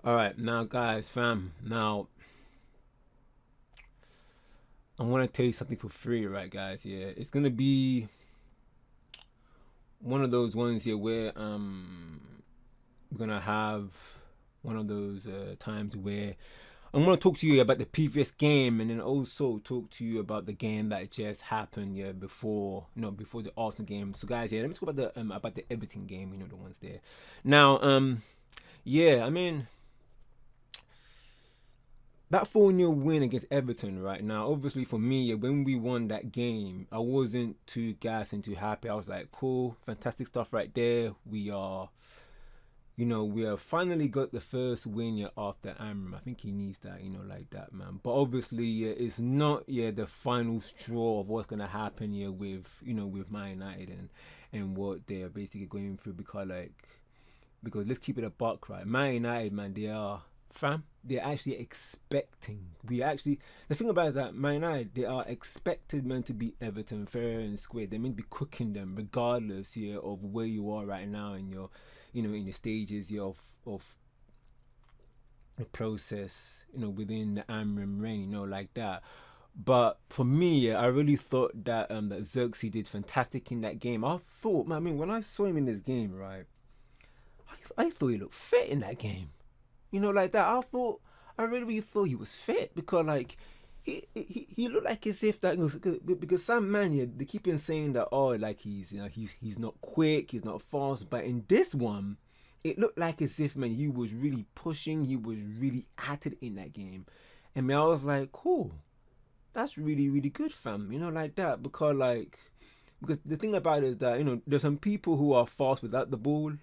All right, now, guys, fam. Now, I want to tell you something for free, right, guys? Yeah, it's gonna be one of those ones here where we're gonna have one of those times where I'm gonna talk to you about the previous game, and then also talk to you about the game that just happened, yeah, before the Arsenal game. So, guys, yeah, let me talk about the Everton game. The ones there. Now, yeah, I mean, that 4-0 win against Everton right now, obviously for me, when we won that game, I wasn't too gassed and too happy. I was like, cool, fantastic stuff right there. We have finally got the first win yet after Amram. I think he needs that, like that, man. But obviously, yeah, it's not the final straw of what's gonna happen here with Man United and what they're basically going through because let's keep it a buck, right? Man United, man, they're actually expecting. The thing about it is that Man United, they are expected, man, to beat Everton fair and square. They're meant to be cooking them regardless, of where you are right now in your, in the stages, of the process, within the Amram reign, like that. But for me, I really thought that Xerxes did fantastic in that game. I thought, man, I mean, when I saw him in this game, right, I thought he looked fit in that game. Like that. I really thought he was fit because like he looked like as if that because some man here they keep on saying that like he's not quick, he's not fast, but in this one it looked like as if man he was really pushing, he was really at it in that game, and man I was like cool, that's really really good fam, like that because the thing about it is that there's some people who are fast without the ball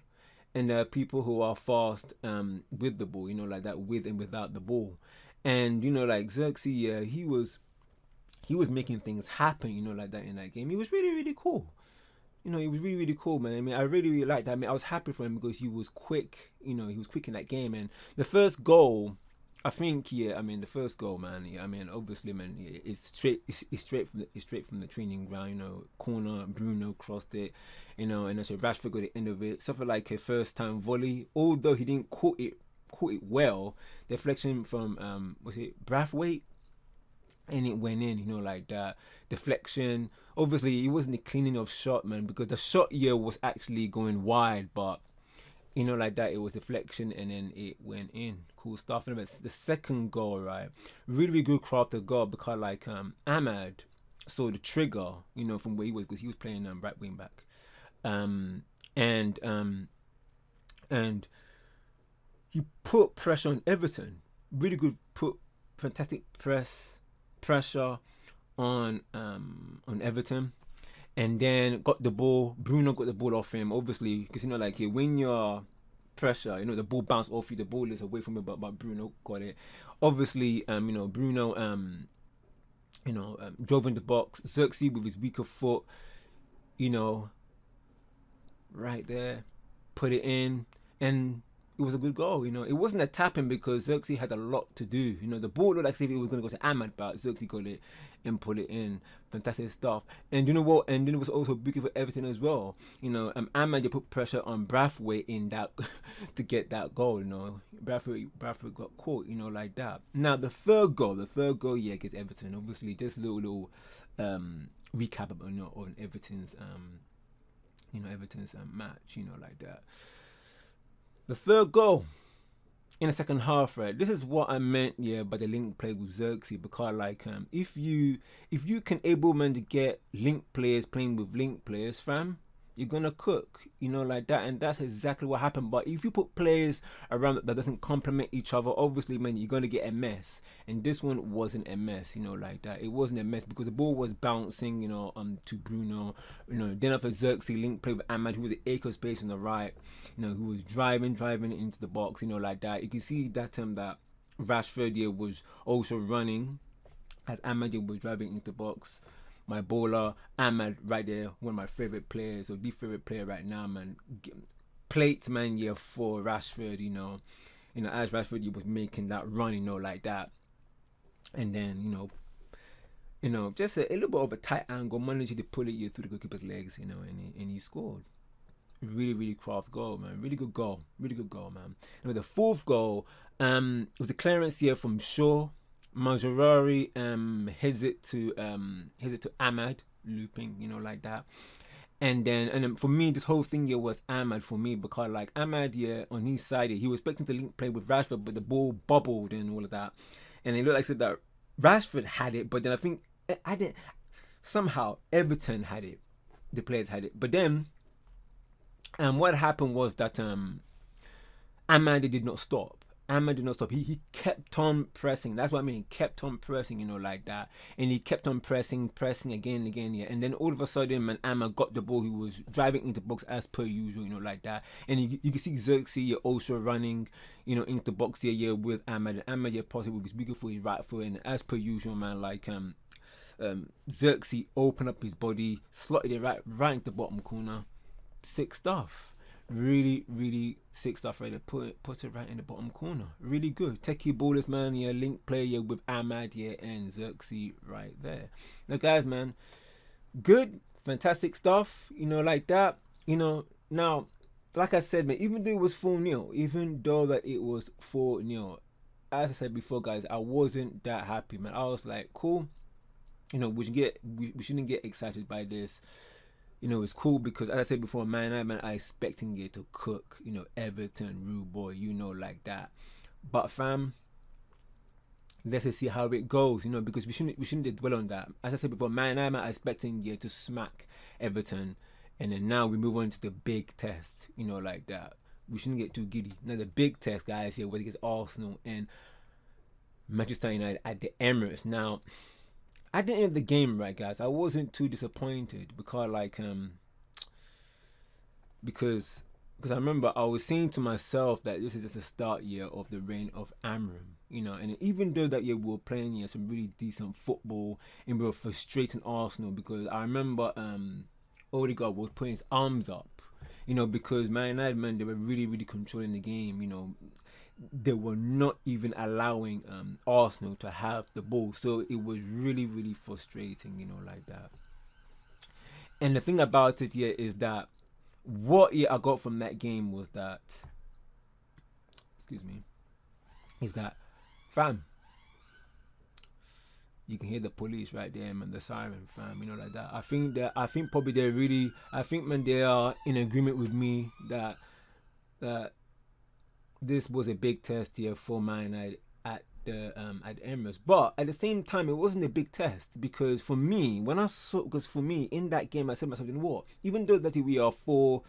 and there are people who are fast with the ball, like that, with and without the ball. And like Xerxes, yeah, he was making things happen, like that in that game. He was really really cool. He was really really cool, man. I mean, I really really liked that. I mean, I was happy for him because he was quick. He was quick in that game. And the first goal, I think, yeah. I mean, the first goal, man. Yeah, I mean, obviously, man, it's straight. It's straight from the training ground. Corner. Bruno crossed it. And that's Rashford got the end of it. Something like a first time volley. Although he didn't caught it well. Deflection from was it Brathwaite? And it went in, like that. Deflection. Obviously, it wasn't the cleaning of shot, man, because the shot here was actually going wide, but like that, it was deflection and then it went in. Cool stuff. And the second goal, right? Really, really good crafted goal because like Ahmad saw the trigger, from where he was because he was playing right wing back, um, and and he put pressure on Everton. Really good, put fantastic pressure on Everton, and then got the ball. Bruno got the ball off him, obviously, because like when you're pressure, the ball bounced off you, the ball is away from it, but Bruno got it. Obviously, Bruno, drove in the box. Xerxes with his weaker foot, you know, right there, put it in, and it was a good goal. It wasn't a tapping because Xerxes had a lot to do. The ball looked like if it was going to go to Ahmad, but Xerxes got it and put it in. Fantastic stuff. And you know what? And then it was also big for Everton as well. Ahmad, they put pressure on Brathwaite in that to get that goal. Brathwaite got caught. Like that. Now the third goal, yeah, against Everton. Obviously, just a little recap on Everton's match. Like that. The third goal in the second half, right? This is what I meant, yeah, by the link play with Xerxes, because like if you can able man to get link players playing with link players, fam, you're gonna cook, like that, and that's exactly what happened. But if you put players around that doesn't complement each other, obviously, man, you're gonna get a mess. And this one wasn't a mess, like that. It wasn't a mess because the ball was bouncing, to Bruno, then after Xerxes link play with Ahmad, who was an acre space on the right, who was driving into the box, like that. You can see that that Rashford here was also running as Ahmad was driving into the box. My bowler, Ahmad, right there, one of my favorite players, or the favorite player right now, man. Plate, man, yeah, for Rashford, as Rashford was making that run, like that. And then, just a little bit of a tight angle, managed to pull it through the goalkeeper's legs, and he scored. Really, really craft goal, man. Really good goal. Really good goal, man. And with the fourth goal, it was a clearance here from Shaw. Mazurari heads it to Ahmad, looping, like that. And then for me, this whole thing here was Ahmad for me, because like Ahmad here on his side, he was expecting to link play with Rashford, but the ball bubbled and all of that, and it looked like that Rashford had it, but then I think I didn't. Somehow Everton had it, the players had it, but then what happened was that Ahmad did not stop. Ahmad did not stop. He kept on pressing. That's what I mean. Kept on pressing, like that. And he kept on pressing again and again, yeah. And then all of a sudden, man, Ahmad got the ball. He was driving into the box as per usual, like that. And you can see Xerxes also running, into the box here, with Ahmad. And Ahmad, possibly was bigger for his right foot. And as per usual, man, like Xerxes opened up his body, slotted it right into the bottom corner. Sick stuff. Really, really sick stuff right there. Put it right in the bottom corner. Really good. Techie ballers, man. Yeah, link player with Ahmad, and Xerxes right there. Now, guys, man, good, fantastic stuff. Like that. Now, like I said, man, even though it was 4-0, as I said before, guys, I wasn't that happy, man. I was like, cool. We shouldn't get excited by this. It's cool because, as I said before, man, I expecting it to cook, Everton, rude boy, like that. But fam, let's just see how it goes, because we shouldn't dwell on that. As I said before, man, I expecting it to smack Everton, and then now we move on to the big test, like that. We shouldn't get too giddy. Now the big test, guys, here, whether it's Arsenal and Manchester United at the Emirates. Now, at the end of the game, right, guys, I wasn't too disappointed because I remember I was saying to myself that this is just the start year of the reign of Amram, and even though that year we were playing some really decent football and we were frustrating Arsenal, because I remember Odegaard was putting his arms up, because Man United, man, they were really, really controlling the game, they were not even allowing Arsenal to have the ball. So it was really, really frustrating, like that. And the thing about it here is that what I got from that game was that, fam, you can hear the police right there, man, the siren, fam, like that. I think man, they are in agreement with me that this was a big test here for Man United at the Emirates, but at the same time, it wasn't a big test because for me, in that game, I said to myself, what? Even though that we are 4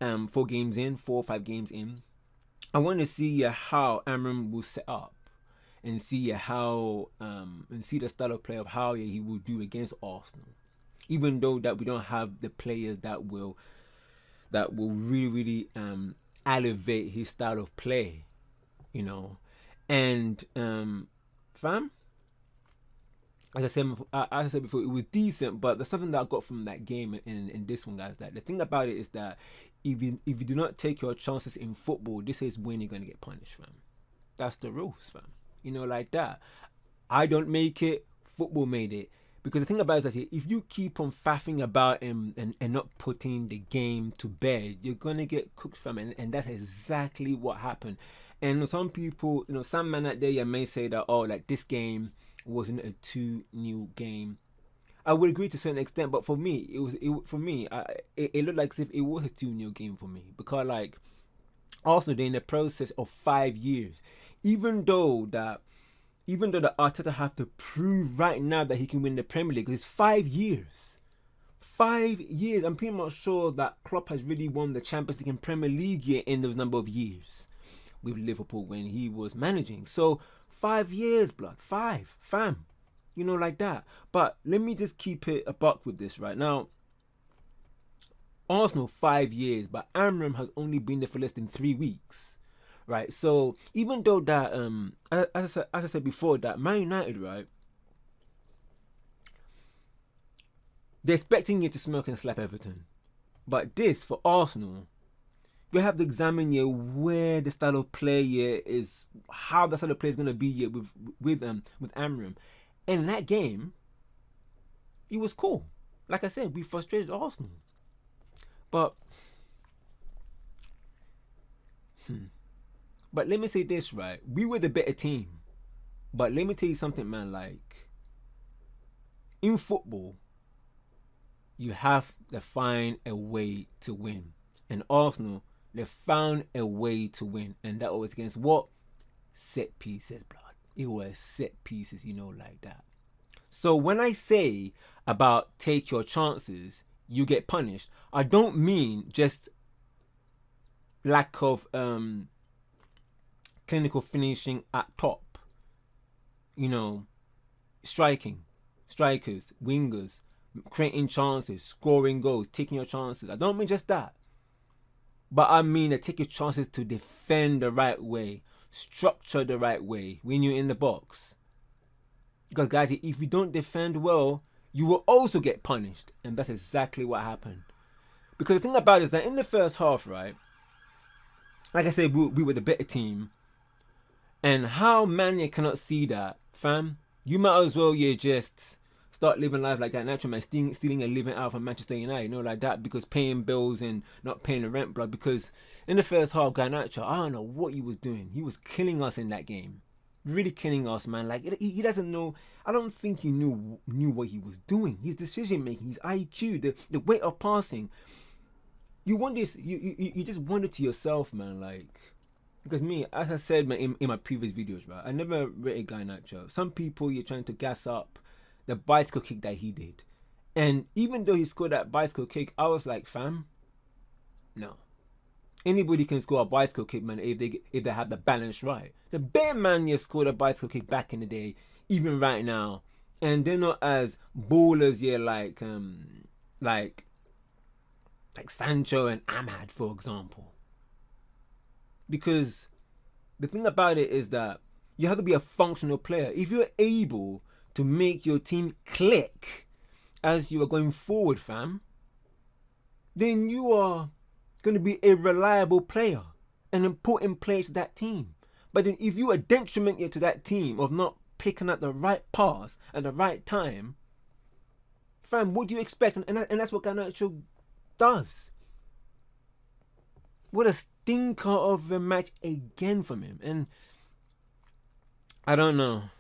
or 5 games in, I want to see how Amram will set up and see how and see the style of play of how he will do against Arsenal. Even though that we don't have the players that will really, really elevate his style of play, and fam, as I said before, it was decent, but there's something that I got from that game in this one, guys, that the thing about it is that if you do not take your chances in football, this is when you're going to get punished, fam. That's the rules, fam. Like that. I don't make it, football made it. Because the thing about it is that if you keep on faffing about him and not putting the game to bed, you're going to get cooked from it. And that's exactly what happened. And some people, some man out there may say that, like this game wasn't a 2-0 game. I would agree to a certain extent, but for me, it looked like as if it was a 2-0 game for me. Because like, Arsenal, they're in the process of 5 years. Even though the Arteta have to prove right now that he can win the Premier League, it's 5 years. 5 years. I'm pretty much sure that Klopp has really won the Champions League and Premier League in those number of years with Liverpool when he was managing. So 5 years, blood. 5, fam. Like that. But let me just keep it a buck with this right now. Arsenal 5 years, but Amram has only been there for less than 3 weeks. Right, so even though that, as I said before, that Man United, right, they're expecting you to smoke and slap Everton, but this for Arsenal, we have to examine where the style of play is, how the style of play is going to be with Amram, and in that game, it was cool. Like I said, we frustrated Arsenal, but But let me say this, right? We were the better team. But let me tell you something, man. Like, in football, you have to find a way to win. And Arsenal, they found a way to win. And that was against what? Set pieces, blood. It was set pieces, like that. So when I say about take your chances, you get punished, I don't mean just lack of clinical finishing at top. Strikers, wingers, creating chances, scoring goals, taking your chances. I don't mean just that. But I mean to take your chances to defend the right way, structure the right way when you're in the box. Because guys, if you don't defend well, you will also get punished. And that's exactly what happened. Because the thing about it is that in the first half, right, like I said, we were the better team. And how Mania cannot see that, fam? You might as well, just start living life like that natural, man. Stealing a living out from Manchester United, like that, because paying bills and not paying the rent, blood. Because in the first half, Garnacho, I don't know what he was doing. He was killing us in that game. Really killing us, man. Like, he doesn't know. I don't think he knew what he was doing. His decision making, his IQ, the weight of passing. You wonder, you just wonder to yourself, man, like. Because me, as I said in my previous videos, right, I never rated Garnacho. Some people, you're trying to gas up the bicycle kick that he did. And even though he scored that bicycle kick, I was like, fam, no. Anybody can score a bicycle kick, man, if they have the balance right. The bear man scored a bicycle kick back in the day, even right now. And they're not as ballers, like Sancho and Ahmad, for example. Because the thing about it is that you have to be a functional player. If you're able to make your team click as you are going forward, fam, then you are going to be a reliable player, an important player to that team. But then if you are detriment to that team of not picking up the right pass at the right time, fam, what do you expect? And that's what Garnacho does. What a stinker of a match again from him. And I don't know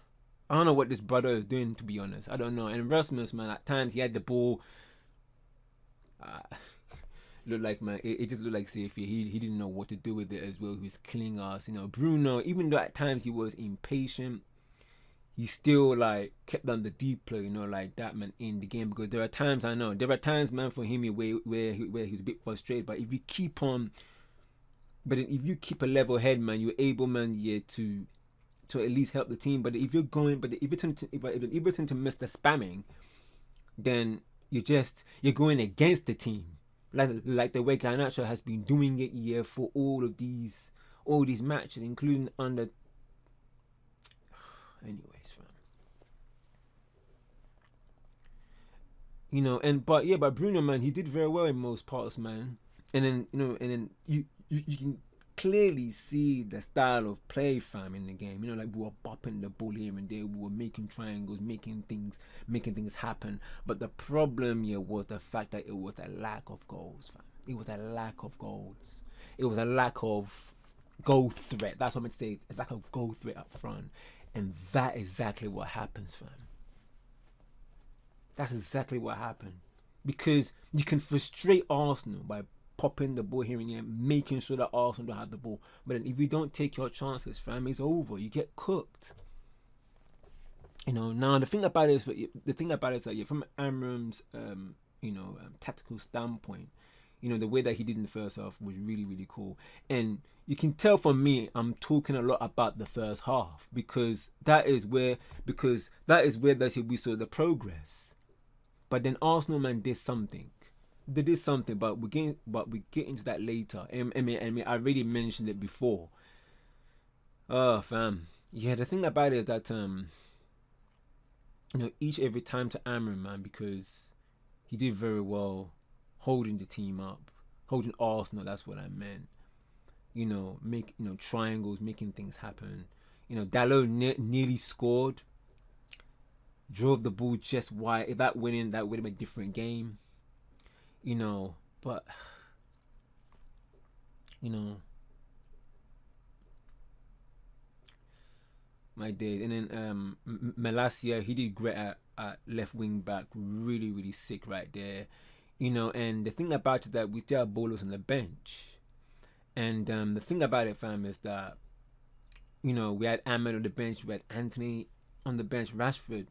what this brother is doing, to be honest. I don't know. And Rasmus, man, at times he had the ball. Looked like, man, it just looked like safe. He didn't know what to do with it as well. He was killing us. Bruno, even though at times he was impatient, he still like kept on the deep play, like that, man, in the game. Because there are times, man, for him where he's a bit frustrated. But if you keep a level head, man, you're able, man, to at least help the team. But if you're trying to miss the spamming, then you're going against the team. Like the way Garnacho has been doing it for all these matches, including under. Anyways, fam. But Bruno, man, he did very well in most parts, man. And then you can clearly see the style of play, fam, in the game. Like we were bopping the ball here and there, we were making triangles, making things happen. But the problem here was the fact that it was a lack of goals, fam. It was a lack of goals. It was a lack of goal threat. That's what I'm going to say. A lack of goal threat up front. And that's exactly what happens, fam. That's exactly what happened. Because you can frustrate Arsenal by popping the ball here and there, making sure that Arsenal don't have the ball. But then if you don't take your chances, fam, it's over. You get cooked. Now the thing about it is that from Amram's tactical standpoint, the way that he did in the first half was really, really cool. And you can tell from me, I'm talking a lot about the first half because that is where we saw the progress. But then Arsenal, man, did something. They did something, but we get into that later. I I already mentioned it before. Oh, fam. Yeah, the thing about it is that every time to Amram, man, because he did very well holding the team up, holding Arsenal. That's what I meant. Make triangles, making things happen. Dalot nearly scored, drove the ball just wide. If that winning, that would have been a different game. But I did. And then Malacia, he did great at left wing back. Really, really sick right there. You know, and the thing about it is that we still have ballers on the bench. And the thing about it, fam, is that, you know, we had Ahmed on the bench, we had Anthony on the bench, Rashford.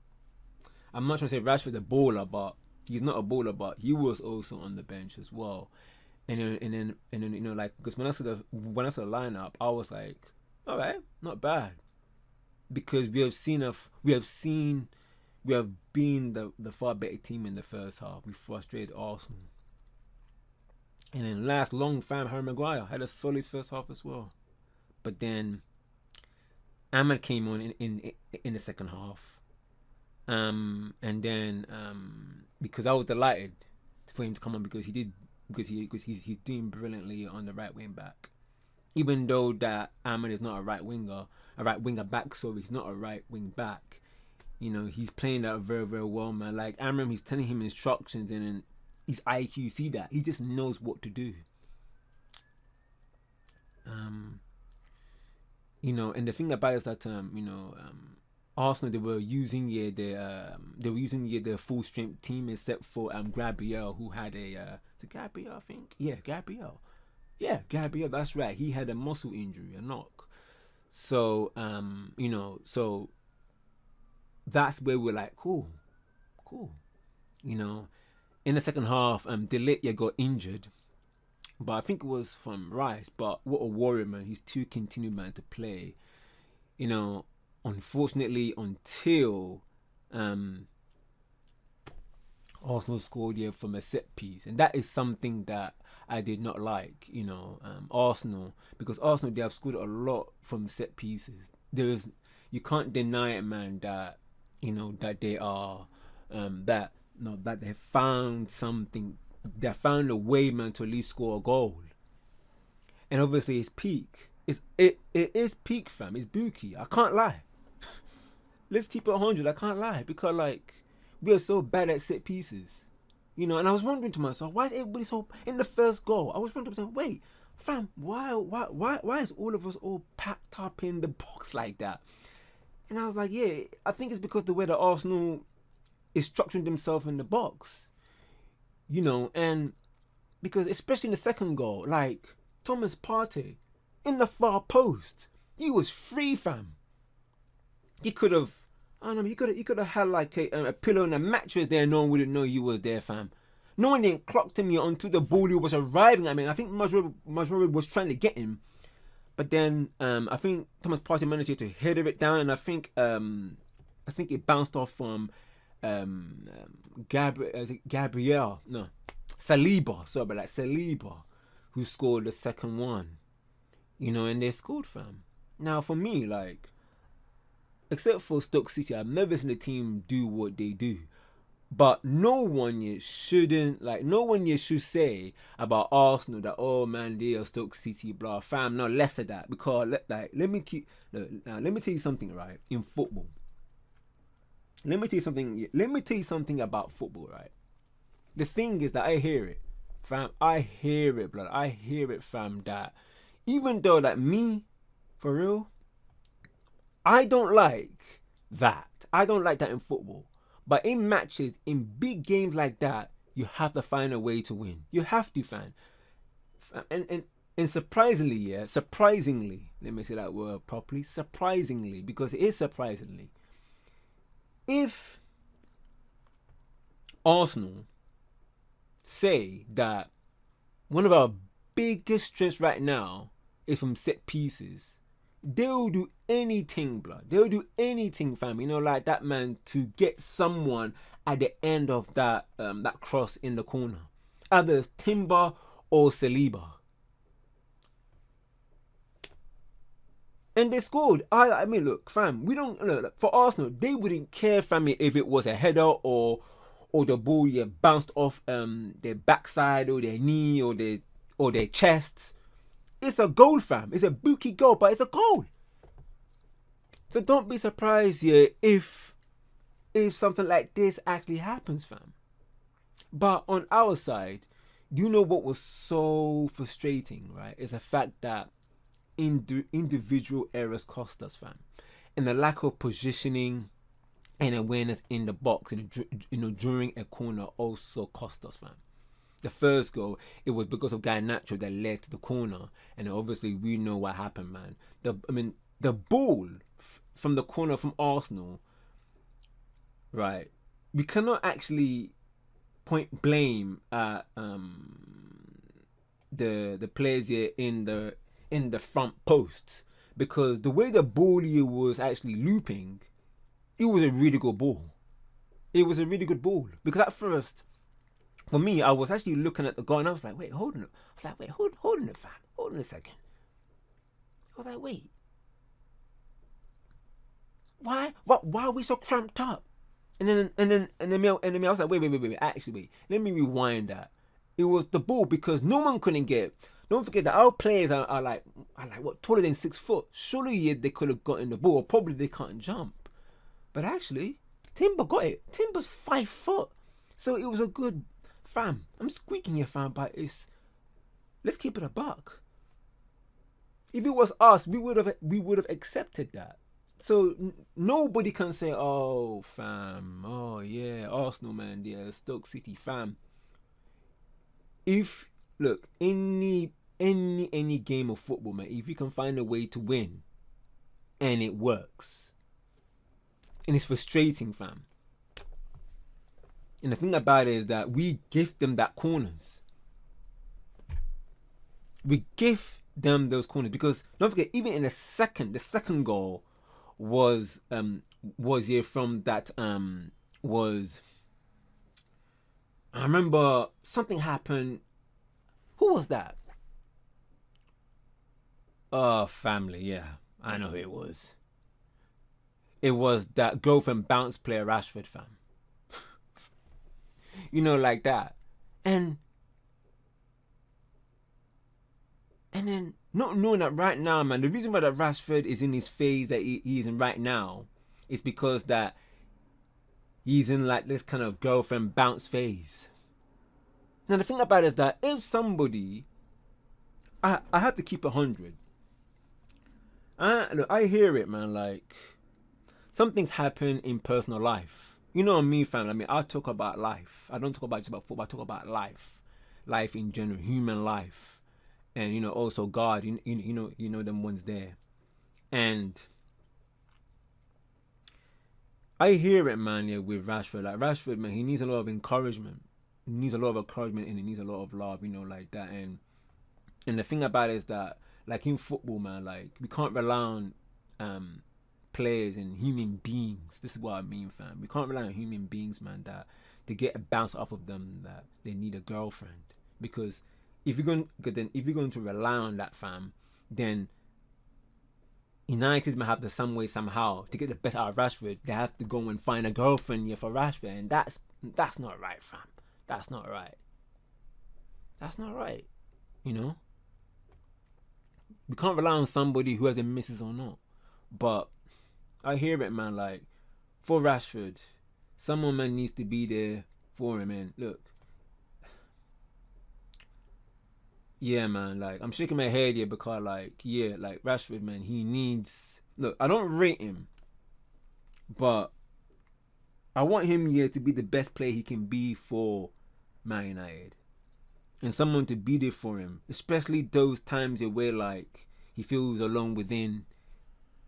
I'm not trying to say Rashford a baller, but he's not a baller, but he was also on the bench as well. And then you know, like, because when I saw the lineup, I was like, all right, not bad, because we have been the far better team in the first half. We frustrated Arsenal. And then last long fam, Harry Maguire had a solid first half as well. But then Ahmed came on in the second half. And then because I was delighted for him to come on, because he's doing brilliantly on the right wing back. Even though that Ahmed is not a right winger back, so he's not a right wing back. You know, he's playing that very, very well, man. Like Amram, he's telling him instructions, and then his IQ, see that he just knows what to do. You know, and the thing about it is that Arsenal, they were using the full strength team, except for Gabriel, who had a Gabriel, I think, Gabriel, that's right, he had a muscle injury, a knock. So so that's where we're like, cool. You know, in the second half, Delia got injured, but I think it was from Rice. But what a warrior, man! He's too continued, man, to play. You know, unfortunately, until Arsenal scored from a set piece, and that is something that I did not like. You know, Arsenal, because Arsenal, they have scored a lot from set pieces. You can't deny it, man, that that they are that they found something. They found a way, man, to at least score a goal. And obviously, it's peak. It is peak, fam. It's Buki. I can't lie. Let's keep it 100. I can't lie, because like, we are so bad at set pieces, you know. And I was wondering to myself, why is everybody so in the first goal? I was wondering to myself, wait, fam, why is all of us all packed up in the box like that? And I was like, yeah, I think it's because the way that Arsenal is structuring themselves in the box, you know. And because especially in the second goal, like Thomas Partey in the far post, he was free, fam. He could have, I don't know, he could have had like a pillow and a mattress there. No one wouldn't know you was there, fam. No one didn't clock him onto the ball who was arriving. I mean, I think Majority was trying to get him, but then I think Thomas Partey managed to header it down, and I think it bounced off from Saliba, who scored the second one. You know, and they scored, fam. Now for me, like, except for Stoke City, I've never seen a team do what they do. But no one yet should say about Arsenal that, oh man, they are Stoke City, blah, fam. No, less of that, because let me tell you something, right? In football, let me tell you something about football, right? The thing is that I hear it, fam. I hear it, blood. I hear it, fam. That even though, like, me, for real, I don't like that. I don't like that in football. But in matches, in big games like that, you have to find a way to win. You have to, fam. And surprisingly, let me say that word properly. Surprisingly, because it is surprisingly. If Arsenal say that one of our biggest strengths right now is from set pieces, they'll do anything, blood. They'll do anything, fam. You know, like that, man, to get someone at the end of that cross in the corner. Either it's Timber or Saliba. And they scored. I mean, look, fam, we don't look, for Arsenal, they wouldn't care, fam, if it was a header or the ball bounced off their backside or their knee or their chest. It's a goal, fam. It's a Buki goal, but it's a goal. So don't be surprised if something like this actually happens, fam. But on our side, do you know what was so frustrating, right? Is the fact that individual errors cost us, fam. and the lack of positioning and awareness in the box, during a corner also cost us, fam. The first goal, it was because of Garnacho that led to the corner, and obviously we know what happened, man. The ball from the corner from Arsenal, right? We cannot actually point blame at the players here in the front post, because the way the ball here was actually looping, it was a really good ball. It was a really good ball, because at first, for me, I was actually looking at the goal and I was like, wait, hold on. I was like, wait, hold on it, fam. Hold on a second. I was like, wait. Why are we so cramped up? And then I was like, wait. Actually, wait. Let me rewind that. It was the ball, because no one couldn't get. Don't forget that our players are like what, taller than 6 foot. Surely they could have gotten the ball, or probably they can't jump. But actually, Timber got it. Timber's 5 foot. So it was a good, fam. I'm squeaking here, fam, but let's keep it a buck. If it was us, we would have accepted that. So nobody can say, oh, fam, oh yeah, Arsenal, man, yeah, Stoke City, fam. If look, any game of football, man, if you can find a way to win and it works, and it's frustrating, fam. And the thing about it is that we give them that corners. We give them those corners, because don't forget, even in the second goal was here from that was, I remember something happened. Who was that? Oh, family, yeah. I know who it was. It was that goal from bounce player Rashford, fam. Like that. And then not knowing that right now, man, the reason why that Rashford is in his phase that he is in right now is because that he's in like this kind of girlfriend bounce phase. Now the thing about it is that if somebody, I have to keep 100. Look, I hear it, man. Like, something's happened in personal life. You know me, fam. I mean, I talk about life. I don't talk about just about football. I talk about life in general, human life, and also God. You know them ones there, and I hear it, man. Yeah, with Rashford, like Rashford, man, he needs a lot of encouragement. He needs a lot of encouragement, and he needs a lot of love. Like that, and the thing about it is that, like in football, man, like we can't rely on players and human beings. This is what I mean, fam. We can't rely on human beings, man, that to get a bounce off of them that they need a girlfriend. Because if you're going to rely on that, fam, then United might have to some way somehow to get the best out of Rashford. They have to go and find a girlfriend here for Rashford, and that's not right, fam. That's not right. That's not right. We can't rely on somebody who has a missus or not. But I hear it, man. Like, for Rashford, someone, man, needs to be there for him. And look, yeah, man. Like, I'm shaking my head here because, like, yeah, like Rashford, man, he needs. Look, I don't rate him, but I want him here to be the best player he can be for Man United, and someone to be there for him, especially those times where like he feels alone within,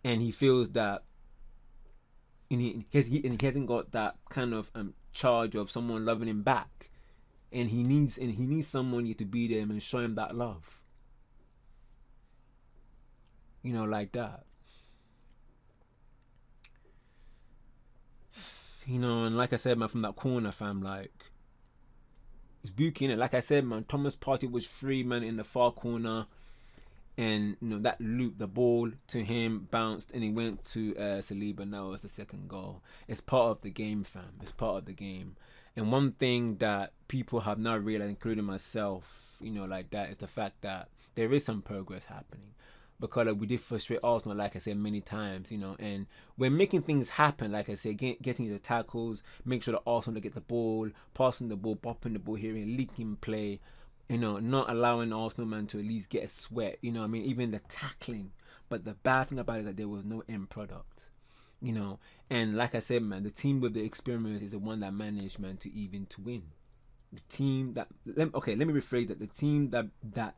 and he feels that. And he hasn't got that kind of charge of someone loving him back, and he needs someone to be there and show him that love. Like that. And like I said, man, from that corner, fam, like it's booking it. Like I said, man, Thomas Partey was free, man, in the far corner. And that loop, the ball to him bounced and he went to Saliba. Now it's the second goal. It's part of the game, fam. It's part of the game. And one thing that people have not realized, including myself, like that, is the fact that there is some progress happening. Because we did frustrate Arsenal, like I said many times, and we're making things happen. Like I said, getting the tackles, make sure that Arsenal get the ball, passing the ball, popping the ball here, and leaking play. Not allowing Arsenal, man, to at least get a sweat. Even the tackling. But the bad thing about it is that there was no end product. And like I said, man, the team with the experience is the one that managed, man, to win. The team that let me rephrase that. The team that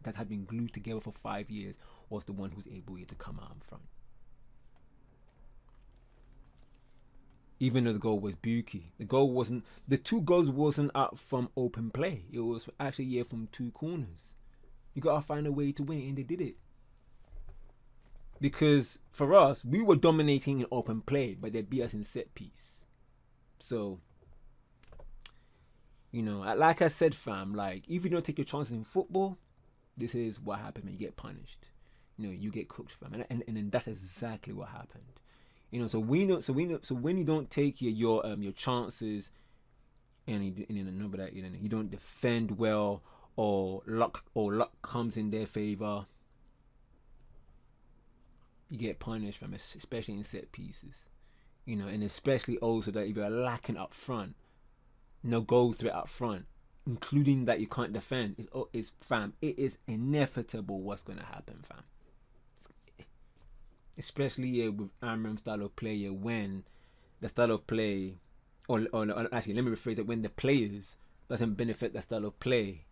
had been glued together for 5 years was the one who's able to come out in front. Even though the goal was Buki, the 2 goals wasn't up from open play. It was actually from 2 corners. You gotta find a way to win, and they did it. Because for us, we were dominating in open play, but they beat us in set piece. So, like I said, fam, like if you don't take your chances in football, this is what happens when you get punished. You get cooked, fam, and that's exactly what happened. So when you don't take your chances, and you don't defend well, or luck comes in their favor, you get punished, from especially in set pieces, and especially also that if you're lacking up front, no goal threat up front, including that you can't defend, it is inevitable what's gonna happen, fam. Especially with Amram's style of play, when the style of play, or actually, let me rephrase it, when the players doesn't benefit the style of play,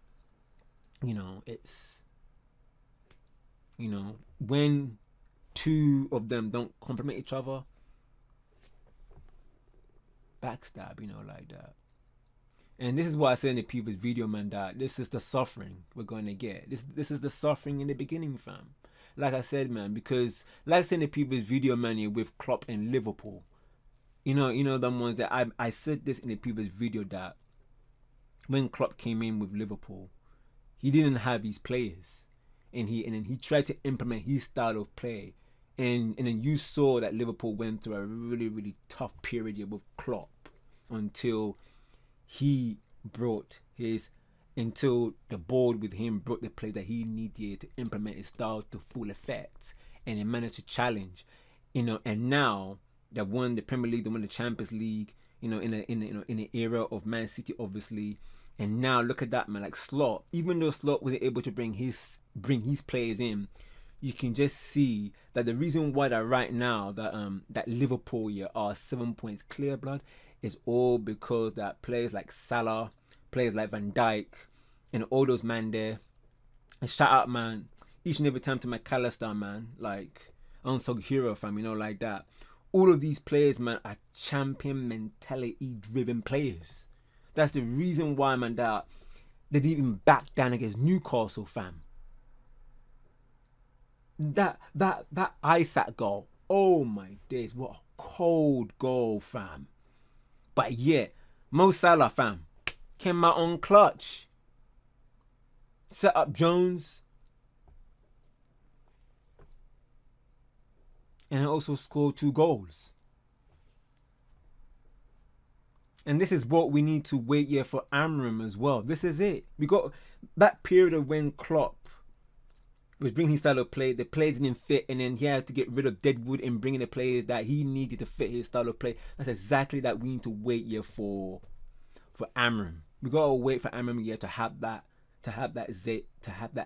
it's, when 2 of them don't complement each other, backstab, like that. And this is why I said in the previous video, man, that this is the suffering we're going to get. This is the suffering in the beginning, fam. Like I said, man, because like I said in the previous video, man, with Klopp and Liverpool, the ones that I said this in the previous video, that when Klopp came in with Liverpool, he didn't have his players, and then he tried to implement his style of play, and then you saw that Liverpool went through a really, really tough period with Klopp until the board with him brought the play that he needed to implement his style to full effect, and he managed to challenge, and now they won the Premier League, they won the Champions League, in the era of Man City, obviously. And now look at that, man, like Slot, even though Slot wasn't able to bring his players in, you can just see that the reason why that right now that Liverpool are 7 points clear, blood, is all because that players like Salah, players like Van Dijk, and all those man there. And shout out, man, each and every time to McAllister, man, like unsung hero, fam, like that. All of these players, man, are champion mentality driven players. That's the reason why, man, that they didn't even back down against Newcastle, fam. That Isaac goal, oh my days, what a cold goal, fam. But yeah, Mo Salah, fam, came out on clutch, set up Jones, and also scored 2 goals. And this is what we need to wait for Amram as well. This is it. We got that period of when Klopp was bringing his style of play. The players didn't fit, and then he had to get rid of Deadwood and bring in the players that he needed to fit his style of play. That's exactly that we need to wait for Amram. We gotta wait for Amram to have that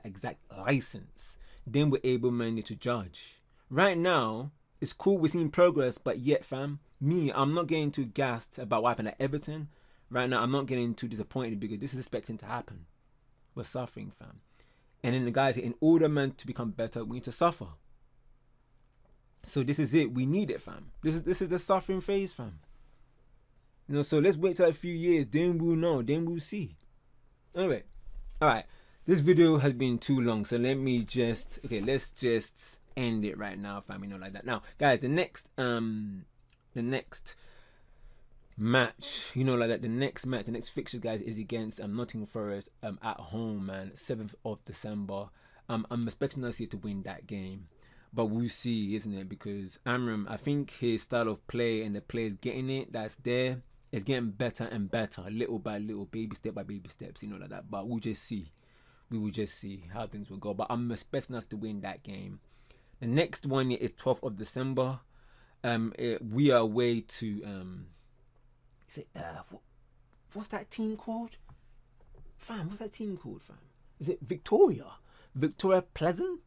exact license. Then we're able, man, to judge. Right now, it's cool, we're seeing progress, but yet, fam, I'm not getting too gassed about what happened at Everton. Right now, I'm not getting too disappointed because this is expecting to happen. We're suffering, fam. And then the guys say, in order, man, to become better, we need to suffer. So this is it. We need it, fam. This is the suffering phase, fam. So let's wait till a few years. Then we'll know. Then we'll see. Anyway, all right. This video has been too long, so let's just end it right now, fam. Like that. Now, guys, the next match, like that. The next fixture, guys, is against Nottingham Forest at home, man. 7th of December. I'm expecting us here to win that game, but we'll see, isn't it? Because Amram, I think his style of play and the players getting it, that's there, is getting better and better, little by little, baby step by baby steps, like that. But we'll just see. We will just see how things will go. But I'm expecting us to win that game. The next one is 12th of December. We are away to is it what's that team called? Fam, what's that team called, fam? Is it Victoria Pleasant?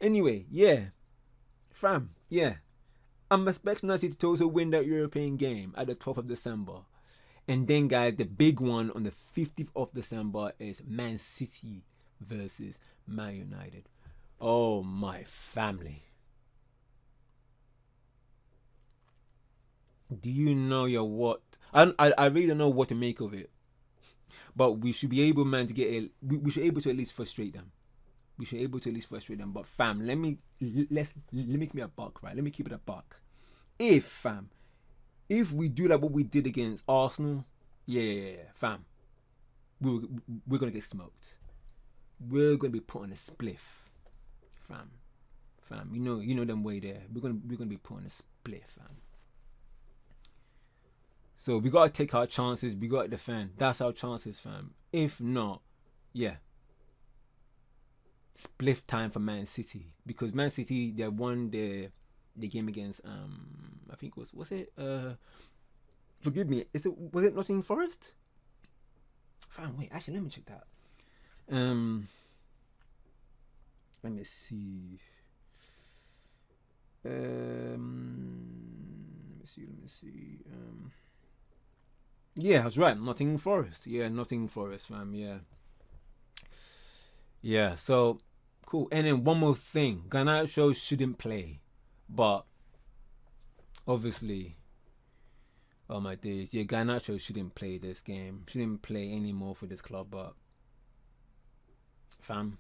Anyway, yeah. Fam, yeah. I'm expecting Man City to also win that European game at the 12th of December. And then, guys, the big one on the 15th of December is Man City versus Man United. Oh, my family. Do you know your what? I really don't know what to make of it. But we should be able, man, to get a. We should be able to at least frustrate them. We should be able to at least frustrate them. But fam, let me give me a buck, right? Let me keep it a buck. If we do like what we did against Arsenal, yeah, fam, we're gonna get smoked. We're gonna be put on a spliff, fam. You know them way there. We're gonna be put on a spliff, fam. So we gotta take our chances. We gotta defend. That's our chances, fam. If not, yeah, spliff time for Man City, because Man City, they won the game against I think was it forgive me, was it Nottingham Forest? Fam, wait, actually let me check that. Let me see. Let me see. Yeah, I was right. Nottingham Forest. Yeah, Nottingham Forest, fam. Yeah. So cool. And then one more thing, Garnacho shouldn't play, but obviously, oh my days, yeah, Garnacho shouldn't play this game. Shouldn't play anymore for this club. But fam,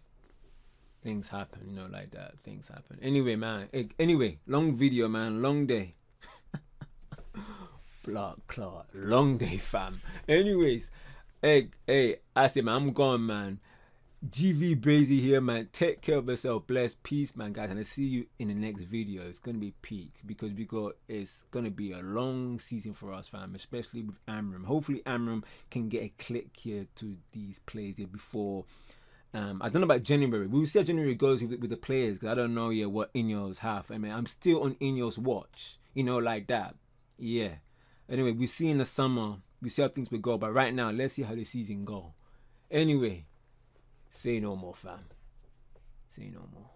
things happen, like that. Things happen. Anyway, man. Anyway, long video, man. Long day. Blood clot. Long day, fam. Anyways, hey, I say, man, I'm gone, man. Gvbrazy here, man. Take care of yourself. Bless. Peace, man, guys. And I see you in the next video. It's gonna be peak because it's gonna be a long season for us, fam. Especially with Amram. Hopefully, Amram can get a click here to these plays here before. I don't know about January. We'll see how January goes with the players, because I don't know yet what Ineos have. I mean, I'm still on Ineos watch, like that. Yeah. Anyway, we see in the summer. We see how things will go. But right now, let's see how the season go. Anyway, say no more, fam. Say no more.